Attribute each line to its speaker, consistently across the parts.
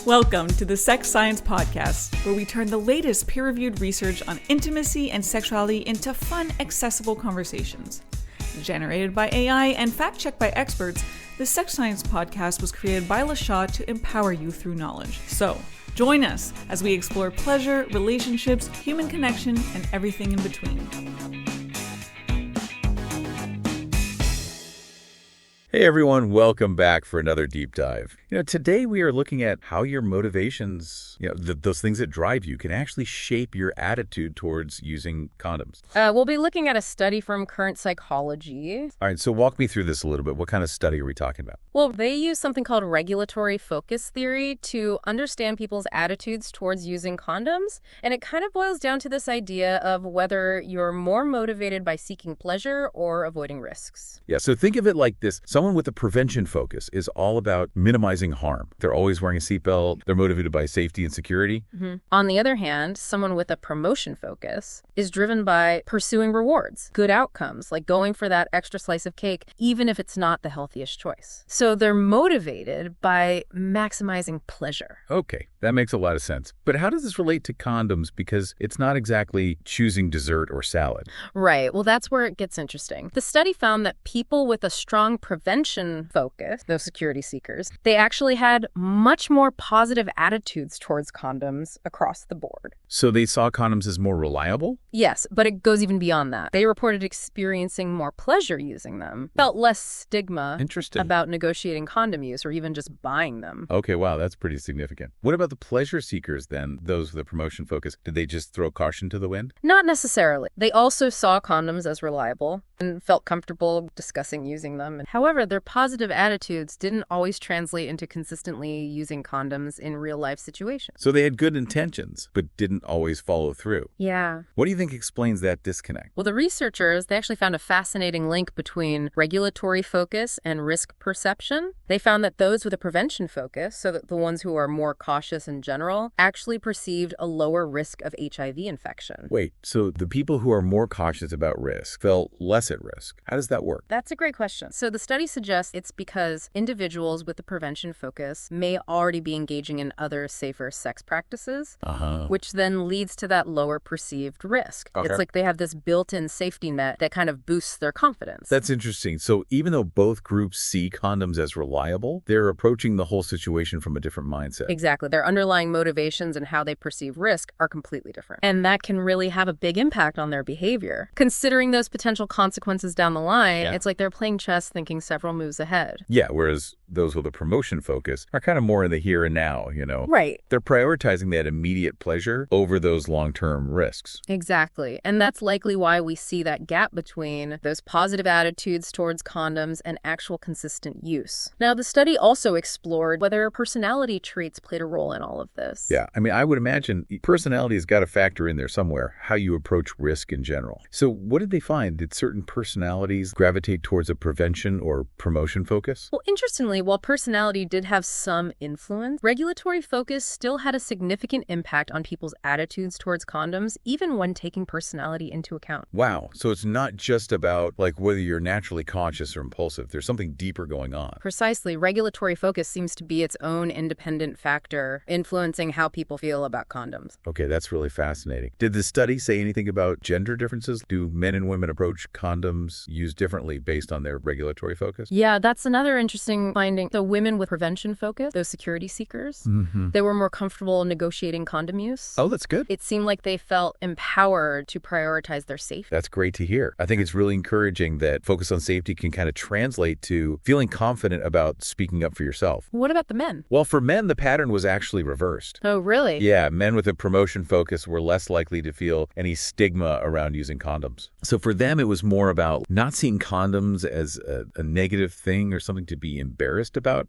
Speaker 1: Welcome to the Sex Science Podcast, where we turn the latest peer-reviewed research on intimacy and sexuality into fun, accessible conversations. Generated by AI and fact-checked by experts, the Sex Science Podcast was created by LaShaw to empower you through knowledge. So, join us as we explore pleasure, relationships, human connection, and everything in between.
Speaker 2: Hey everyone, welcome back for another deep dive. Today we are looking at how your motivations, those things that drive you, can actually shape your attitude towards using condoms.
Speaker 3: We'll be looking at a study from Current Psychology.
Speaker 2: All right, so walk me through this a little bit. What kind of study are we talking about?
Speaker 3: Well, they use something called regulatory focus theory to understand people's attitudes towards using condoms. And it kind of boils down to this idea of whether you're more motivated by seeking pleasure or avoiding risks.
Speaker 2: Yeah, so think of it like this. Someone with a prevention focus is all about minimizing harm. They're always wearing a seatbelt. They're motivated by safety and security.
Speaker 3: Mm-hmm. On the other hand, someone with a promotion focus is driven by pursuing rewards, good outcomes, like going for that extra slice of cake, even if it's not the healthiest choice. So they're motivated by maximizing pleasure.
Speaker 2: Okay, that makes a lot of sense. But how does this relate to condoms? Because it's not exactly choosing dessert or salad.
Speaker 3: Right. Well, that's where it gets interesting. The study found that people with a strong prevention focus, those security seekers, they actually had much more positive attitudes towards condoms across the board.
Speaker 2: So they saw condoms as more reliable?
Speaker 3: Yes, but it goes even beyond that. They reported experiencing more pleasure using them, felt less stigma about negotiating condom use or even just buying them.
Speaker 2: Okay, wow, that's pretty significant. What about the pleasure seekers then, those with a promotion focus? Did they just throw caution to the wind?
Speaker 3: Not necessarily. They also saw condoms as reliable and felt comfortable discussing using them. However, their positive attitudes didn't always translate into consistently using condoms in real-life situations.
Speaker 2: So they had good intentions, but didn't always follow through.
Speaker 3: Yeah.
Speaker 2: What do you think explains that disconnect?
Speaker 3: Well, the researchers, they actually found a fascinating link between regulatory focus and risk perception. They found that those with a prevention focus, so that the ones who are more cautious in general, actually perceived a lower risk of HIV infection.
Speaker 2: Wait, so the people who are more cautious about risk felt less at risk. How does that work?
Speaker 3: That's a great question. So the study suggests it's because individuals with the prevention focus may already be engaging in other safer sex practices, which then leads to that lower perceived risk. Okay. It's like they have this built-in safety net that kind of boosts their confidence.
Speaker 2: That's interesting. So even though both groups see condoms as reliable, they're approaching the whole situation from a different mindset.
Speaker 3: Exactly. Their underlying motivations and how they perceive risk are completely different. And that can really have a big impact on their behavior. Considering those potential consequences down the line, It's like they're playing chess thinking several moves ahead.
Speaker 2: Yeah, whereas those with a promotion focus are kind of more in the here and now,
Speaker 3: Right.
Speaker 2: They're prioritizing that immediate pleasure over those long-term risks.
Speaker 3: Exactly. And that's likely why we see that gap between those positive attitudes towards condoms and actual consistent use. Now, the study also explored whether personality traits played a role in all of this.
Speaker 2: Yeah, I would imagine personality has got to factor in there somewhere, how you approach risk in general. So what did they find? Did certain personalities gravitate towards a prevention or promotion focus?
Speaker 3: Well, interestingly, while personality did have some influence, regulatory focus still had a significant impact on people's attitudes towards condoms, even when taking personality into account.
Speaker 2: Wow. So it's not just about whether you're naturally conscious or impulsive. There's something deeper going on.
Speaker 3: Precisely. Regulatory focus seems to be its own independent factor influencing how people feel about condoms.
Speaker 2: Okay, that's really fascinating. Did the study say anything about gender differences? Do men and women approach condoms used differently based on their regulatory focus?
Speaker 3: Yeah, that's another interesting finding. So women with prevention focus, those security seekers, they were more comfortable negotiating condom use.
Speaker 2: Oh, that's good.
Speaker 3: It seemed like they felt empowered to prioritize their safety.
Speaker 2: That's great to hear. I think it's really encouraging that focus on safety can kind of translate to feeling confident about speaking up for yourself.
Speaker 3: What about the men?
Speaker 2: Well, for men, the pattern was actually reversed.
Speaker 3: Oh, really?
Speaker 2: Yeah, men with a promotion focus were less likely to feel any stigma around using condoms. So for them, it was more about not seeing condoms as a negative thing or something to be embarrassed about.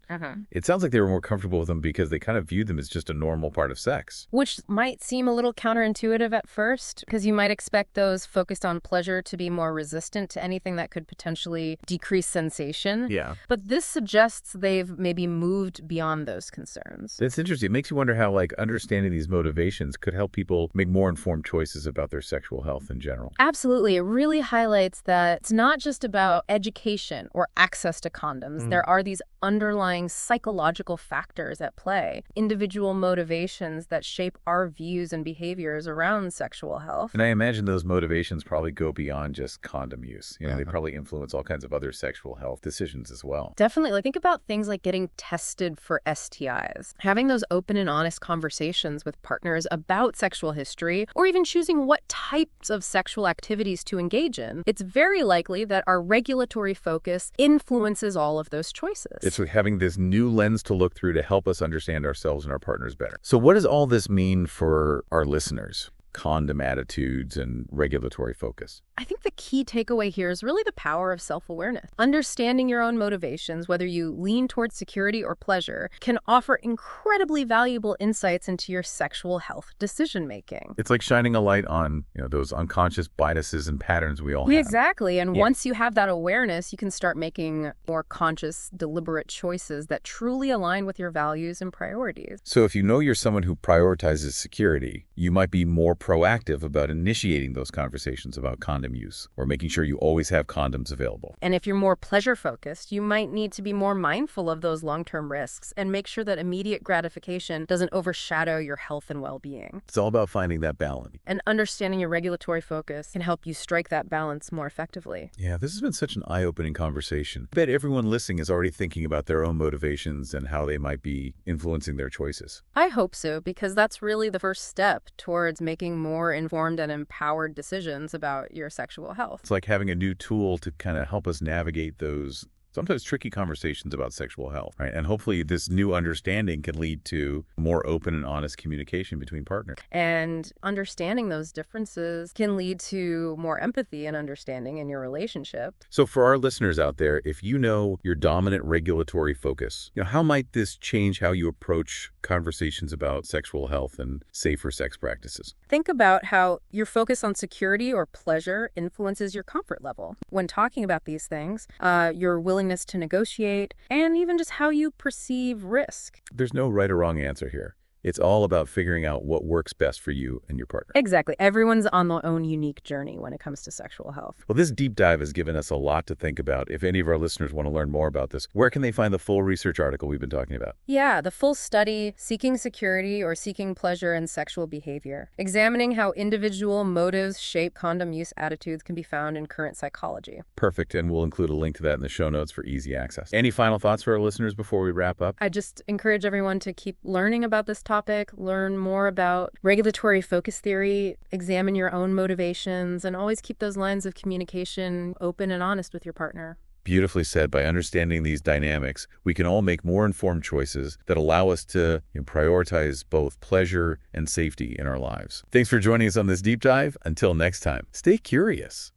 Speaker 2: It sounds like they were more comfortable with them because they kind of viewed them as just a normal part of sex.
Speaker 3: Which might seem a little counterintuitive at first, because you might expect those focused on pleasure to be more resistant to anything that could potentially decrease sensation.
Speaker 2: Yeah.
Speaker 3: But this suggests they've maybe moved beyond those concerns.
Speaker 2: That's interesting. It makes you wonder how understanding these motivations could help people make more informed choices about their sexual health in general.
Speaker 3: Absolutely. It really highlights suggests that it's not just about education or access to condoms. There are these underlying psychological factors at play, individual motivations that shape our views and behaviors around sexual health.
Speaker 2: And I imagine those motivations probably go beyond just condom use. They probably influence all kinds of other sexual health decisions as well.
Speaker 3: Definitely. Like, think about things like getting tested for STIs, having those open and honest conversations with partners about sexual history, or even choosing what types of sexual activities to engage in. It's very likely that our regulatory focus influences all of those choices.
Speaker 2: It's having this new lens to look through to help us understand ourselves and our partners better. So what does all this mean for our listeners? Condom attitudes and regulatory focus.
Speaker 3: I think the key takeaway here is really the power of self-awareness. Understanding your own motivations, whether you lean towards security or pleasure, can offer incredibly valuable insights into your sexual health decision-making.
Speaker 2: It's like shining a light on, those unconscious biases and patterns we all have.
Speaker 3: Exactly. And once you have that awareness, you can start making more conscious, deliberate choices that truly align with your values and priorities.
Speaker 2: So if you know you're someone who prioritizes security, you might be more proactive about initiating those conversations about condom use or making sure you always have condoms available.
Speaker 3: And if you're more pleasure-focused, you might need to be more mindful of those long-term risks and make sure that immediate gratification doesn't overshadow your health and well-being.
Speaker 2: It's all about finding that balance.
Speaker 3: And understanding your regulatory focus can help you strike that balance more effectively.
Speaker 2: Yeah, this has been such an eye-opening conversation. I bet everyone listening is already thinking about their own motivations and how they might be influencing their choices.
Speaker 3: I hope so, because that's really the first step towards making more informed and empowered decisions about your sexual health.
Speaker 2: It's like having a new tool to kind of help us navigate those sometimes tricky conversations about sexual health, right? And hopefully this new understanding can lead to more open and honest communication between partners.
Speaker 3: And understanding those differences can lead to more empathy and understanding in your relationship.
Speaker 2: So for our listeners out there, if you know your dominant regulatory focus, how might this change how you approach conversations about sexual health and safer sex practices?
Speaker 3: Think about how your focus on security or pleasure influences your comfort level. When talking about these things, your willingness to negotiate, and even just how you perceive risk.
Speaker 2: There's no right or wrong answer here. It's all about figuring out what works best for you and your partner.
Speaker 3: Exactly. Everyone's on their own unique journey when it comes to sexual health.
Speaker 2: Well, this deep dive has given us a lot to think about. If any of our listeners want to learn more about this, where can they find the full research article we've been talking about?
Speaker 3: Yeah, the full study, Seeking Security or Seeking Pleasure in Sexual Behavior, examining how individual motives shape condom use attitudes, can be found in Current Psychology.
Speaker 2: Perfect, and we'll include a link to that in the show notes for easy access. Any final thoughts for our listeners before we wrap up?
Speaker 3: I just encourage everyone to keep learning about this topic, learn more about regulatory focus theory, examine your own motivations, and always keep those lines of communication open and honest with your partner.
Speaker 2: Beautifully said. By understanding these dynamics, we can all make more informed choices that allow us to prioritize both pleasure and safety in our lives. Thanks for joining us on this deep dive. Until next time, stay curious.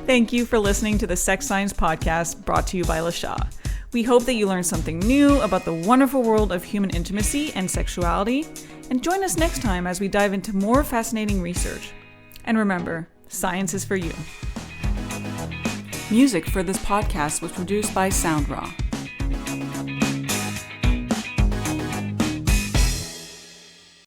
Speaker 1: Thank you for listening to the Sex Science Podcast brought to you by LaShaw. We hope that you learned something new about the wonderful world of human intimacy and sexuality, and join us next time as we dive into more fascinating research. And remember, science is for you. Music for this podcast was produced by SOUNDRAW.